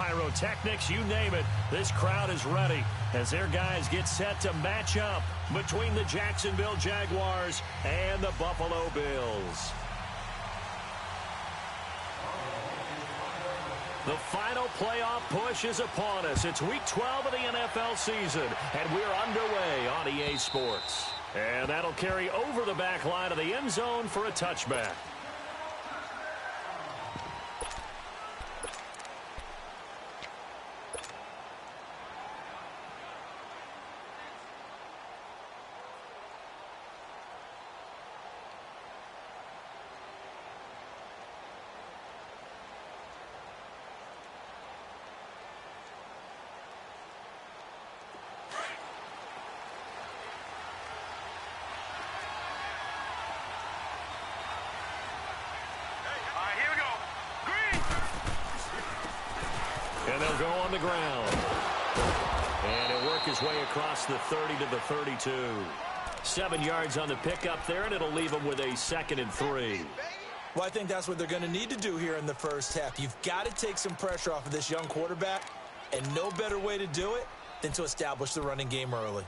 pyrotechnics, you name it. This crowd is ready as their guys get set to match up between the Jacksonville Jaguars and the Buffalo Bills. The final playoff push is upon us. It's Week 12 of the NFL season, and we're underway on EA Sports. And that'll carry over the back line of the end zone for a touchback. And they'll go on the ground. And he'll work his way across the 30 to the 32. 7 yards on the pickup there, and it'll leave him with a 2nd and 3. Well, I think that's what they're going to need to do here in the first half. You've got to take some pressure off of this young quarterback, and no better way to do it than to establish the running game early.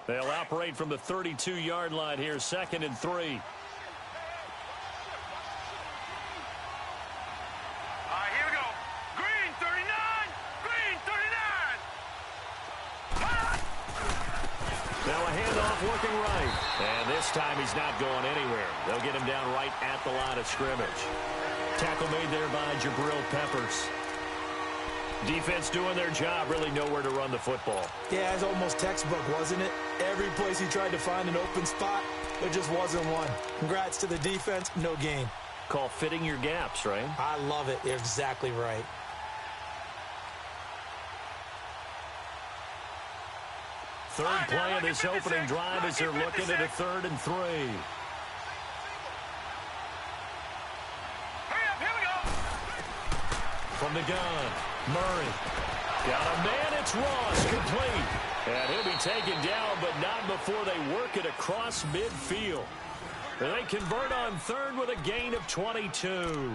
They'll operate from the 32-yard line here, 2nd and 3. Here we go. Green, 39. Green, 39. Now a handoff looking right. And this time he's not going anywhere. They'll get him down right at the line of scrimmage. Tackle made there by Jabril Peppers. Defense doing their job, really nowhere to run the football. Yeah, it's almost textbook, wasn't it? Every place he tried to find an open spot, there just wasn't one. Congrats to the defense, no gain. Call fitting your gaps, right? I love it. You're exactly right. Third play of this opening drive as they're looking at a 3rd and 3. From the gun, Murray. Got a man, it's Ross, complete. And he'll be taken down, but not before they work it across midfield. And they convert on 3rd with a gain of 22.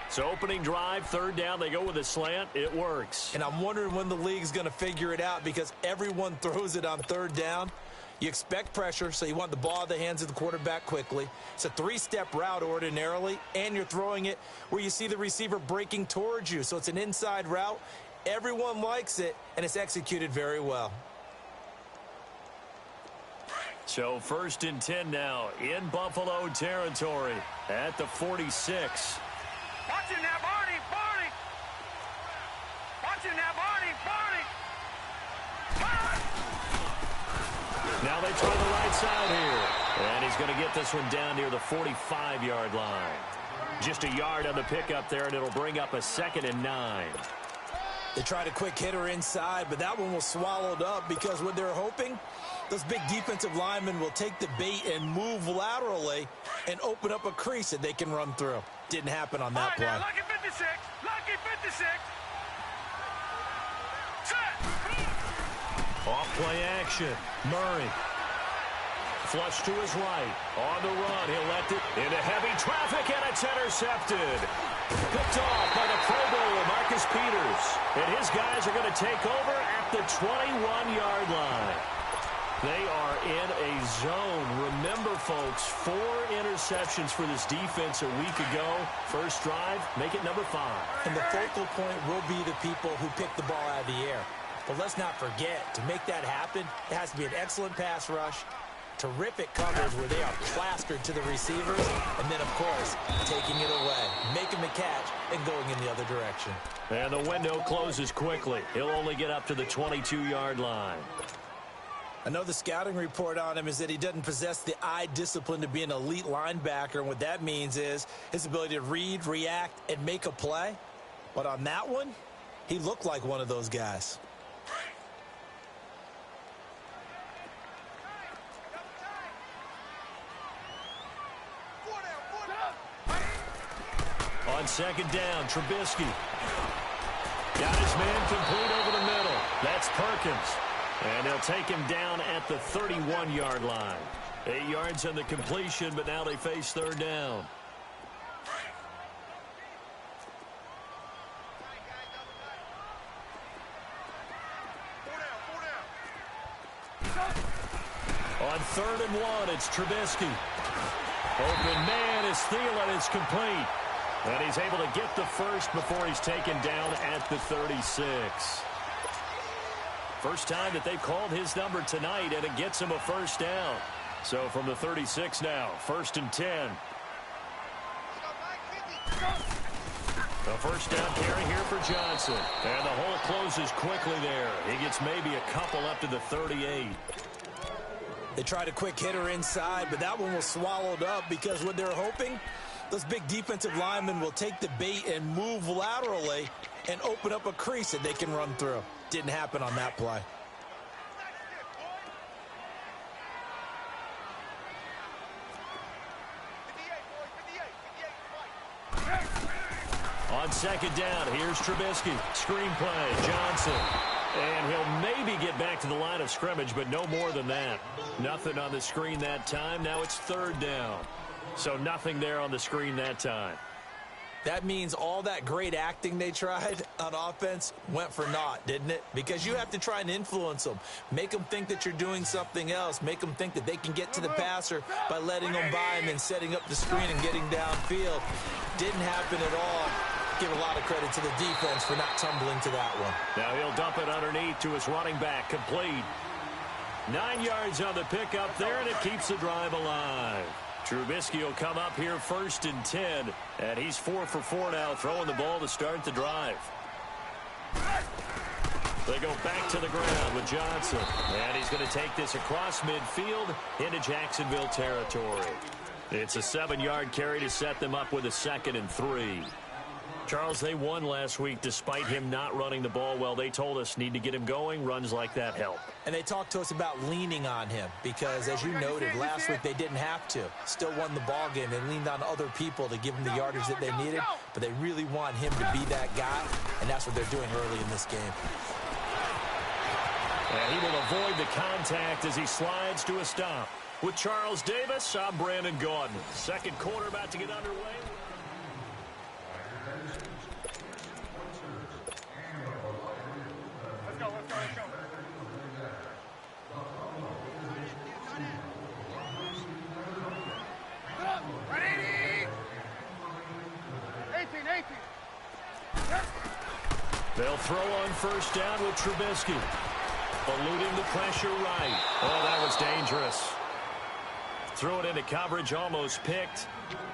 So opening drive, 3rd down, they go with a slant. It works. And I'm wondering when the league's going to figure it out because everyone throws it on 3rd down. You expect pressure, so you want the ball in the hands of the quarterback quickly. It's a 3-step route ordinarily, and you're throwing it where you see the receiver breaking towards you. So it's an inside route. Everyone likes it, and it's executed very well. So 1st and 10 now in Buffalo territory at the 46. Watching that, Barney, Barney. Watching that, Barney, Barney. Now they try the right side here. And he's going to get this one down near the 45-yard line. Just a yard on the pickup there, and it'll bring up a 2nd and 9. They tried a quick hitter inside, but that one was swallowed up because what they're hoping, those big defensive linemen will take the bait and move laterally and open up a crease that they can run through. Didn't happen on that play. Lucky 56. Lucky 56. Off play action. Murray. Flush to his right. On the run. He'll let it into heavy traffic, and it's intercepted. Picked off by the Pro Bowler, Marcus Peters. And his guys are going to take over at the 21-yard line. They are in a zone. Remember, folks, 4 interceptions for this defense a week ago. First drive, make it number 5. And the focal point will be the people who pick the ball out of the air. But let's not forget, to make that happen, it has to be an excellent pass rush, terrific coverage where they are plastered to the receivers, and then, of course, taking it away, making the catch, and going in the other direction. And the window closes quickly. He'll only get up to the 22-yard line. I know the scouting report on him is that he doesn't possess the eye discipline to be an elite linebacker, and what that means is his ability to read, react, and make a play. But on that one, he looked like one of those guys. On 2nd down, Trubisky. Got his man complete over the middle. That's Perkins. And they'll take him down at the 31-yard line. 8 yards on the completion, but now they face third down. On 3rd and 1, it's Trubisky. Open man is Thielen. It's complete. And he's able to get the first before he's taken down at the 36. First time that they've called his number tonight, and it gets him a first down. So from the 36 now, 1st and 10. A first down carry here for Johnson. And the hole closes quickly there. He gets maybe a couple up to the 38. They tried a quick hitter inside, but that one was swallowed up because what they're hoping, those big defensive linemen will take the bait and move laterally and open up a crease that they can run through. Didn't happen on that play. On 2nd down, here's Trubisky. Screen play, Johnson. And he'll maybe get back to the line of scrimmage, but no more than that. Nothing on the screen that time. Now it's 3rd down. So nothing there on the screen that time. That means all that great acting they tried on offense went for naught, didn't it? Because you have to try and influence them. Make them think that you're doing something else. Make them think that they can get to the passer by letting them by and then setting up the screen and getting downfield. Didn't happen at all. Give a lot of credit to the defense for not tumbling to that one. Now he'll dump it underneath to his running back. Complete. 9 yards on the pickup there, and it keeps the drive alive. Trubisky will come up here 1st and 10, and he's 4 for 4 now, throwing the ball to start the drive. They go back to the ground with Johnson, and he's going to take this across midfield into Jacksonville territory. It's a 7-yard carry to set them up with a 2nd and 3. Charles, they won last week despite him not running the ball well. They told us need to get him going. Runs like that help. And they talked to us about leaning on him because, as you noted, last week they didn't have to. Still won the ball game. They leaned on other people to give them the yardage that they needed, but they really want him to be that guy, and that's what they're doing early in this game. And he will avoid the contact as he slides to a stop. With Charles Davis, I'm Brandon Gaudin. 2nd quarter about to get underway. Let's go. Ready? 18. They'll throw on 1st down with Trubisky. Eluding the pressure right. Oh, that was dangerous. Throw it into coverage, almost picked.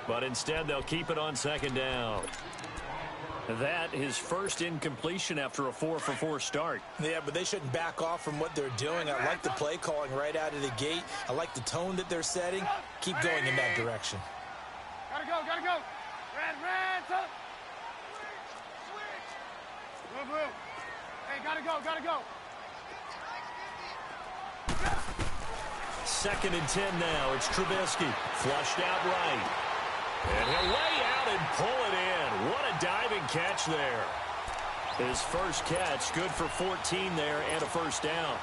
But instead, they'll keep it on 2nd down. That his first incompletion after a 4 for 4 start. Yeah, but they shouldn't back off from what they're doing. I like the play calling right out of the gate. I like the tone that they're setting. Keep going in that direction. Gotta go. Red, up. Switch. Move. Hey, gotta go. 2nd and 10 now. It's Trubisky. Flushed out right. And he'll lay out and pull it in. What a diving catch there. His first catch, good for 14 there and a 1st down.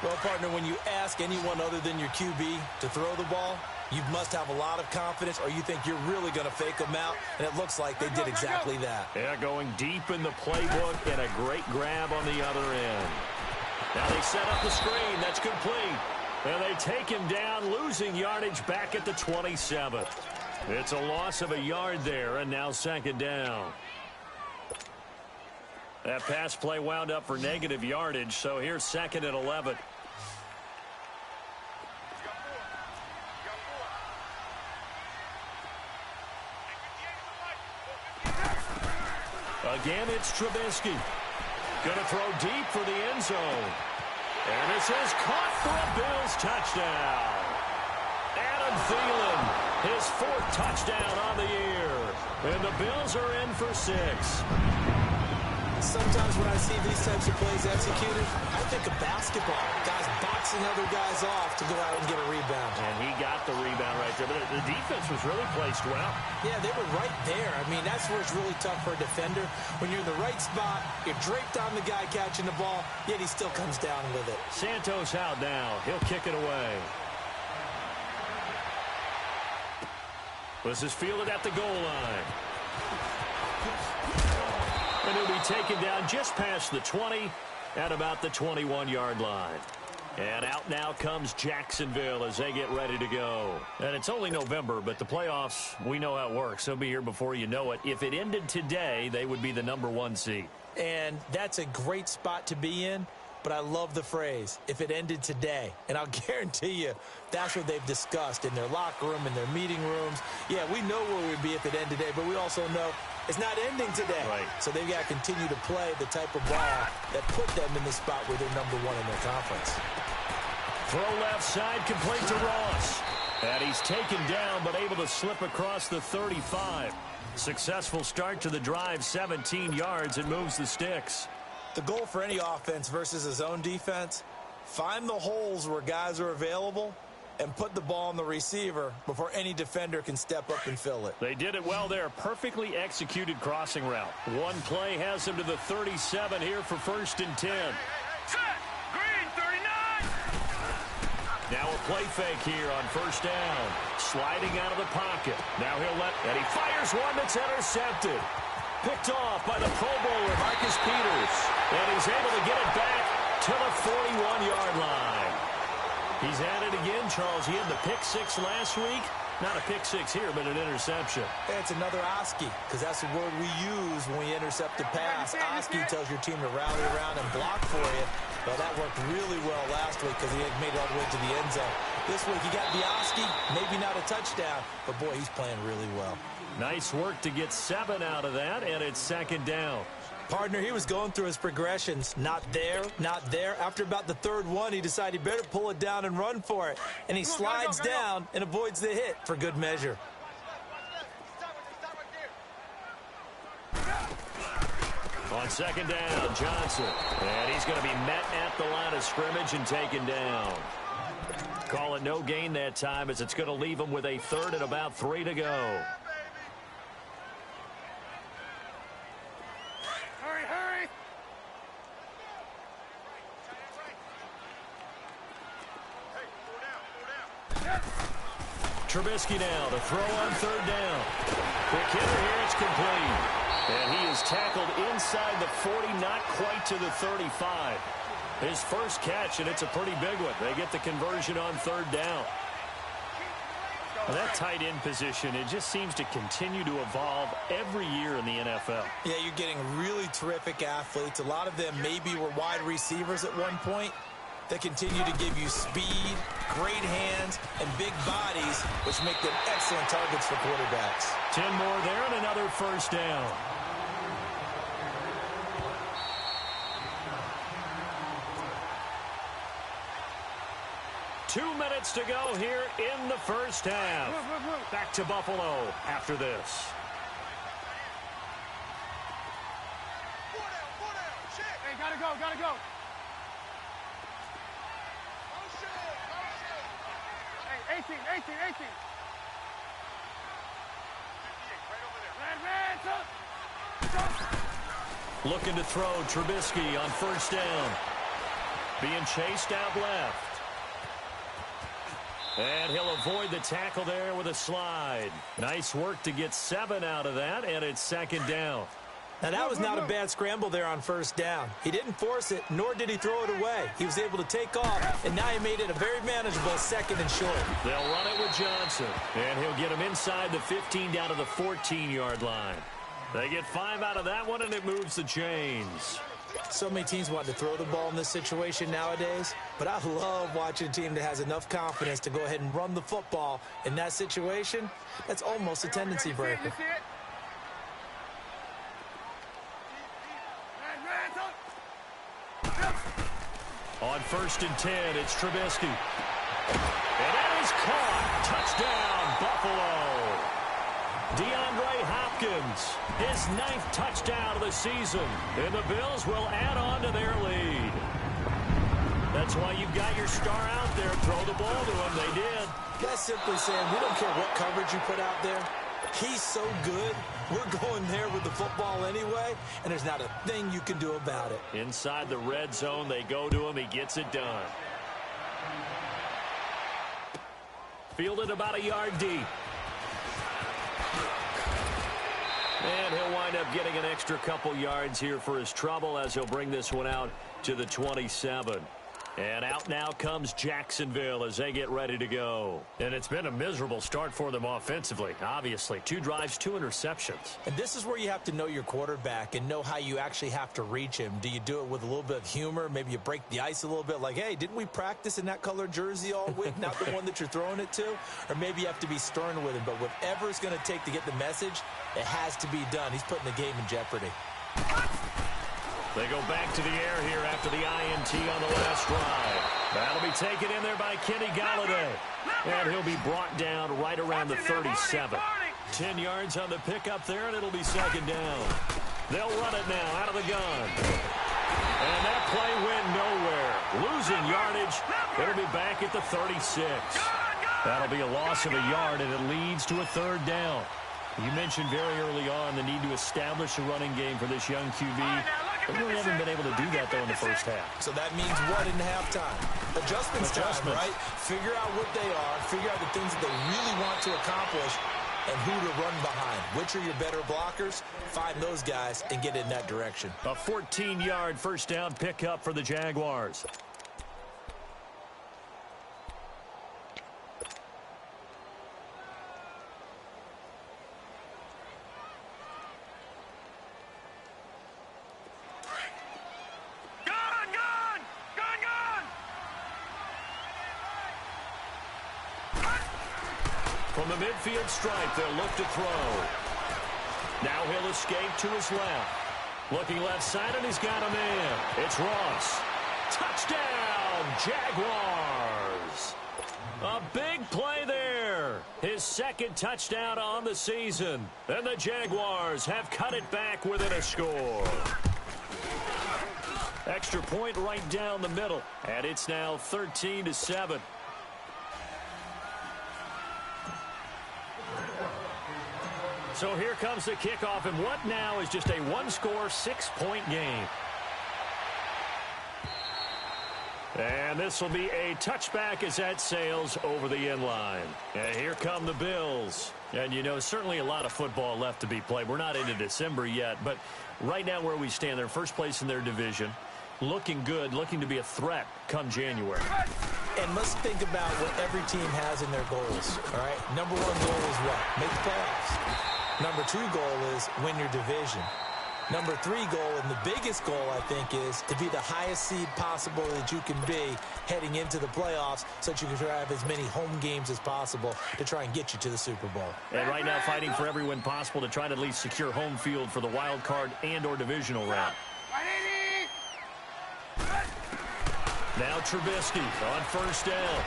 Well, partner, when you ask anyone other than your QB to throw the ball, you must have a lot of confidence or you think you're really going to fake them out, and it looks like they did exactly that. Yeah, going deep in the playbook and a great grab on the other end. Now they set up the screen. That's complete. And they take him down, losing yardage back at the 27. It's a loss of a yard there, and now 2nd down. That pass play wound up for negative yardage, so here's 2nd and 11. Again, it's Trubisky. Going to throw deep for the end zone. And this is caught for a Bills touchdown. Adam Thielen, his 4th touchdown on the year. And the Bills are in for 6. Sometimes when I see these types of plays executed, I think of basketball. Guys box boxing other guys off to go out and get a rebound. And he got the rebound right there. But the defense was really placed well. Yeah, they were right there. I mean, that's where it's really tough for a defender. When you're in the right spot, you're draped on the guy catching the ball, yet he still comes down with it. Santos out now. He'll kick it away. This is fielded at the goal line. And he'll be taken down just past the 20 at about the 21-yard line. And out now comes Jacksonville as they get ready to go. And it's only November, but the playoffs, we know how it works. They'll be here before you know it. If it ended today, they would be the #1 seed. And that's a great spot to be in. But I love the phrase, if it ended today. And I'll guarantee you, that's what they've discussed in their locker room, in their meeting rooms. Yeah, we know where we'd be if it ended today, but we also know it's not ending today. Right. So they've got to continue to play the type of ball that put them in the spot where they're #1 in their conference. Throw left side, complete to Ross. And he's taken down, but able to slip across the 35. Successful start to the drive, 17 yards, and moves the sticks. The goal for any offense versus his own defense, find the holes where guys are available and put the ball on the receiver before any defender can step up and fill it. They did it well there. Perfectly executed crossing route. One play has him to the 37 here for 1st and 10. Set! Green, 39! Now a play fake here on 1st down. Sliding out of the pocket. Now he'll and he fires one that's intercepted. Picked off by the Pro Bowler, Marcus Peters. And he's able to get it back to the 41-yard line. He's at it again, Charles. He had the pick 6 last week. Not a pick 6 here, but an interception. It's another Oski, because that's the word we use when we intercept a pass. Oski tells your team to rally around and block for you. Well, that worked really well last week because he had made it all the way to the end zone. This week he got the Oski, maybe not a touchdown, but boy, he's playing really well. Nice work to get 7 out of that, and it's 2nd down. Partner, he was going through his progressions. Not there, not there. After about the 3rd one, he decided he better pull it down and run for it. And he slides down and avoids the hit for good measure. On 2nd down, Johnson. And he's going to be met at the line of scrimmage and taken down. Call it no gain that time as it's going to leave him with a 3rd and about 3 to go. Hurry, hurry! Trubisky now to throw on 3rd down. Quick hitter here, it's complete. And he is tackled inside the 40, not quite to the 35. His first catch, and it's a pretty big one. They get the conversion on 3rd down. Well, that tight end position, it just seems to continue to evolve every year in the NFL. Yeah, you're getting really terrific athletes. A lot of them maybe were wide receivers at one point. They continue to give you speed, great hands, and big bodies, which make them excellent targets for quarterbacks. 10 more there and another 1st down. Two minutes to go here in the 1st half. Back to Buffalo after this. Hey, gotta go, gotta go. Hey, 18. Red, Looking to throw Trubisky on 1st down. Being chased out left. And he'll avoid the tackle there with a slide. Nice work to get 7 out of that, and it's 2nd down. Now, that was not a bad scramble there on 1st down. He didn't force it, nor did he throw it away. He was able to take off, and now he made it a very manageable 2nd and short. They'll run it with Johnson, and he'll get him inside the 15 down to the 14-yard line. They get 5 out of that one, and it moves the chains. So many teams want to throw the ball in this situation nowadays, but I love watching a team that has enough confidence to go ahead and run the football in that situation. That's almost a tendency breaker. On 1st and 10, it's Trubisky. And that is caught. Touchdown, Buffalo. DeAndre Hopkins, his 9th touchdown of the season. And the Bills will add on to their lead. That's why you've got your star out there. Throw the ball to him. They did. That's simply saying we don't care what coverage you put out there. He's so good, we're going there with the football anyway, and there's not a thing you can do about it. Inside the red zone, they go to him. He gets it done. Fielded about a yard deep. And he'll wind up getting an extra couple yards here for his trouble as he'll bring this one out to the 27. And out now comes Jacksonville as they get ready to go. And it's been a miserable start for them offensively, obviously. 2 drives, 2 interceptions. And this is where you have to know your quarterback and know how you actually have to reach him. Do you do it with a little bit of humor? Maybe you break the ice a little bit like, hey, didn't we practice in that colored jersey all week? Not the one that you're throwing it to? Or maybe you have to be stern with him. But whatever it's going to take to get the message, it has to be done. He's putting the game in jeopardy. They go back to the air here after the INT on the last drive. That'll be taken in there by Kenny Galladay. And he'll be brought down right around the 37. 10 yards on the pickup there, and it'll be second down. They'll run it now out of the gun. And that play went nowhere. Losing yardage. It'll be back at the 36. That'll be a loss of a yard, and it leads to a third down. You mentioned very early on the need to establish a running game for this young QB. They really haven't been able to do that, though, in the first half. So that means what in halftime? Adjustments time, right? Figure out what they are, figure out the things that they really want to accomplish, and who to run behind. Which are your better blockers? Find those guys and get in that direction. A 14-yard first down pickup for the Jaguars. From the midfield stripe, they'll look to throw. Now he'll escape to his left. Looking left side, and he's got a man. It's Ross. Touchdown, Jaguars. A big play there. His second touchdown on the season. And the Jaguars have cut it back within a score. Extra point right down the middle. And it's now 13-7. So here comes the kickoff, and what now is just a one-score, 6-point game. And this will be a touchback as that sails over the end line. And here come the Bills. And, you know, certainly a lot of football left to be played. We're not into December yet, but right now where we stand, they're first place in their division. Looking good, looking to be a threat come January. And let's think about what every team has in their goals, all right? Number 1 goal is what? Make the playoffs. Number 2 goal is win your division. Number 3 goal, and the biggest goal, I think, is to be the highest seed possible that you can be heading into the playoffs so that you can have as many home games as possible to try and get you to the Super Bowl. And right now fighting for every win possible to try to at least secure home field for the wild card and or divisional round. Now Trubisky on first down.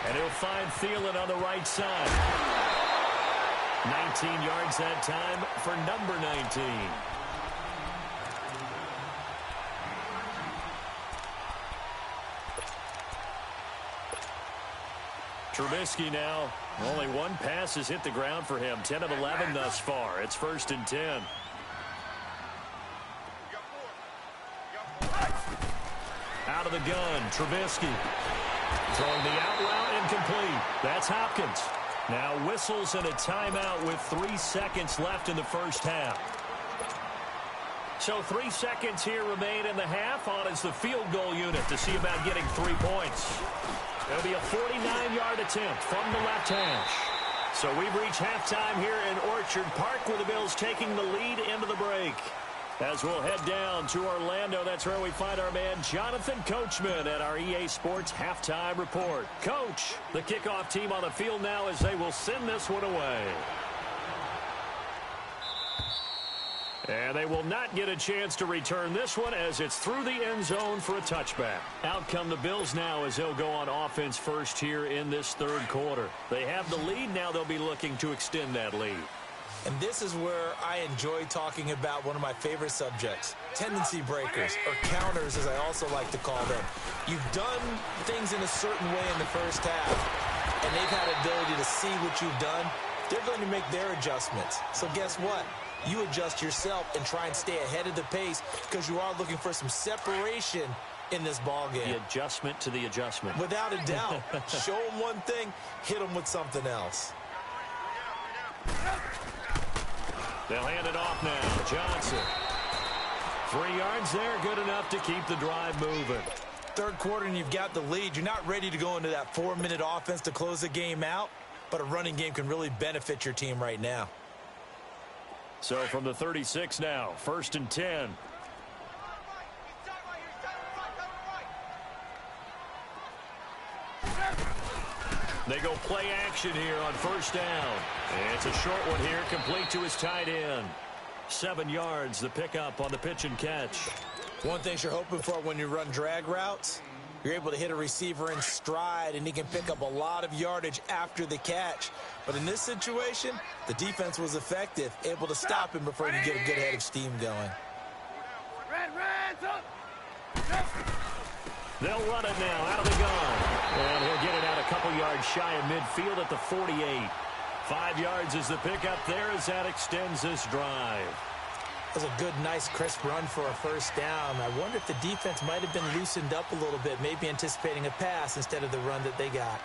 And he'll find Thielen on the right side. 19 yards that time for number 19. Trubisky now, only one pass has hit the ground for him. 10 of 11 thus far. It's 1st and 10. Out of the gun, Trubisky. Throwing the out route incomplete. That's Hopkins. Now whistles and a timeout with 3 seconds left in the first half. So 3 seconds here remain in the half. On is the field goal unit to see about getting 3 points. It'll be a 49-yard attempt from the left hash. So we've reached halftime here in Orchard Park with the Bills taking the lead into the break. As we'll head down to Orlando, that's where we find our man Jonathan Coachman at our EA Sports Halftime Report. Coach, the kickoff team on the field now as they will send this one away. And they will not get a chance to return this one as it's through the end zone for a touchback. Out come the Bills now as they'll go on offense first here in this third quarter. They have the lead. Now they'll be looking to extend that lead. And this is where I enjoy talking about one of my favorite subjects, tendency breakers, or counters as I also like to call them. You've done things in a certain way in the first half, and they've had ability to see what you've done. They're going to make their adjustments. So guess what? You adjust yourself and try and stay ahead of the pace because you are looking for some separation in this ball game. The adjustment to the adjustment. Without a doubt. Show them one thing, hit them with something else. They'll hand it off now. Johnson. 3 yards there, good enough to keep the drive moving. Third quarter and you've got the lead. You're not ready to go into that 4-minute offense to close the game out, but a running game can really benefit your team right now. So from the 36 now, 1st and 10. They go play action here on 1st down. And it's a short one here, complete to his tight end. 7 yards, the pickup on the pitch and catch. One thing you're hoping for when you run drag routes, you're able to hit a receiver in stride, and he can pick up a lot of yardage after the catch. But in this situation, the defense was effective, able to stop him before he could get a good head of steam going. They'll run it now out of the gun. And he'll get it out a couple yards shy of midfield at the 48. 5 yards is the pickup there as that extends this drive. That was a good, nice, crisp run for a 1st down. I wonder if the defense might have been loosened up a little bit, maybe anticipating a pass instead of the run that they got.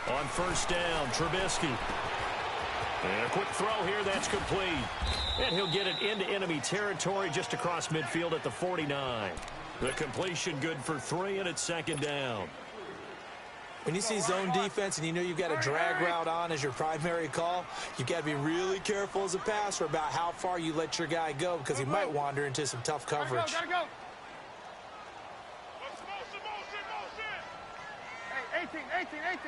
On 1st down, Trubisky. And a quick throw here, that's complete. And he'll get it into enemy territory just across midfield at the 49. The completion good for 3, and it's 2nd down. When you see zone defense and you know you've got a drag route on as your primary call, you've got to be really careful as a passer about how far you let your guy go because he might wander into some tough coverage. Gotta go. Hey, 18.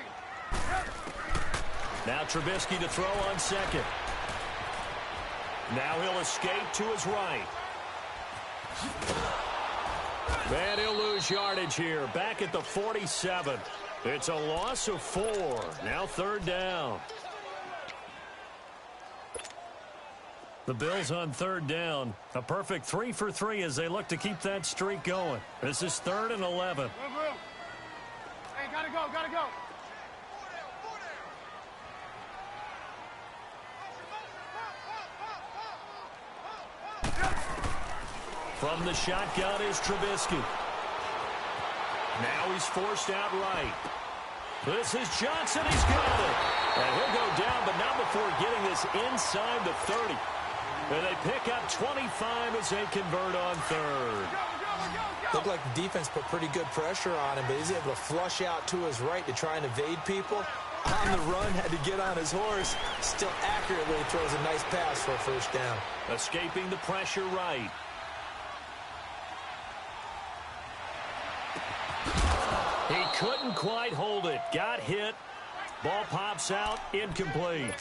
Now Trubisky to throw on 2nd. Now he'll escape to his right. And he'll lose yardage here. Back at the 47. It's a loss of 4. Now 3rd down. The Bills on 3rd down. A perfect 3 for 3 as they look to keep that streak going. This is 3rd and 11. Hey, gotta go. From the shotgun is Trubisky. Now he's forced out right. This is Johnson. He's got it. And he'll go down, but not before getting this inside the 30. And they pick up 25 as they convert on 3rd. Looked like the defense put pretty good pressure on him, but he's able to flush out to his right to try and evade people. On the run, had to get on his horse. Still accurately throws a nice pass for a 1st down. Escaping the pressure right. He couldn't quite hold it. Got hit. Ball pops out. Incomplete.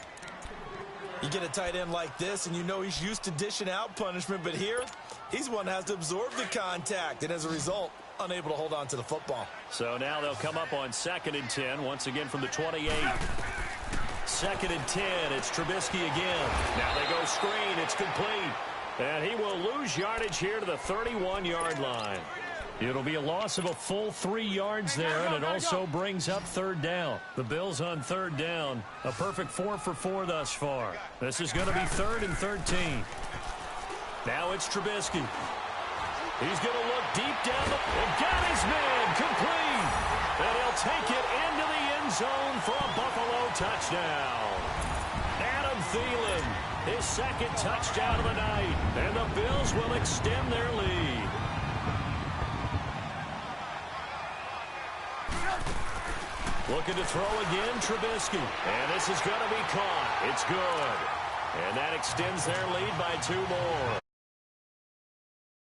You get a tight end like this, and you know he's used to dishing out punishment, but here, he's one that has to absorb the contact, and as a result, unable to hold on to the football. So now they'll come up on 2nd and 10, once again from the 28. 2nd and 10, it's Trubisky again. Now they go screen, it's complete. And he will lose yardage here to the 31-yard line. It'll be a loss of a full 3 yards there, and it also brings up 3rd down. The Bills on 3rd down. A perfect 4 for 4 thus far. This is going to be 3rd and 13. Now it's Trubisky. He's going to look deep down and got his man complete. And he'll take it into the end zone for a Buffalo touchdown. Adam Thielen, his 2nd touchdown of the night. And the Bills will extend their lead. Looking to throw again, Trubisky. And this is going to be caught. It's good. And that extends their lead by 2 more.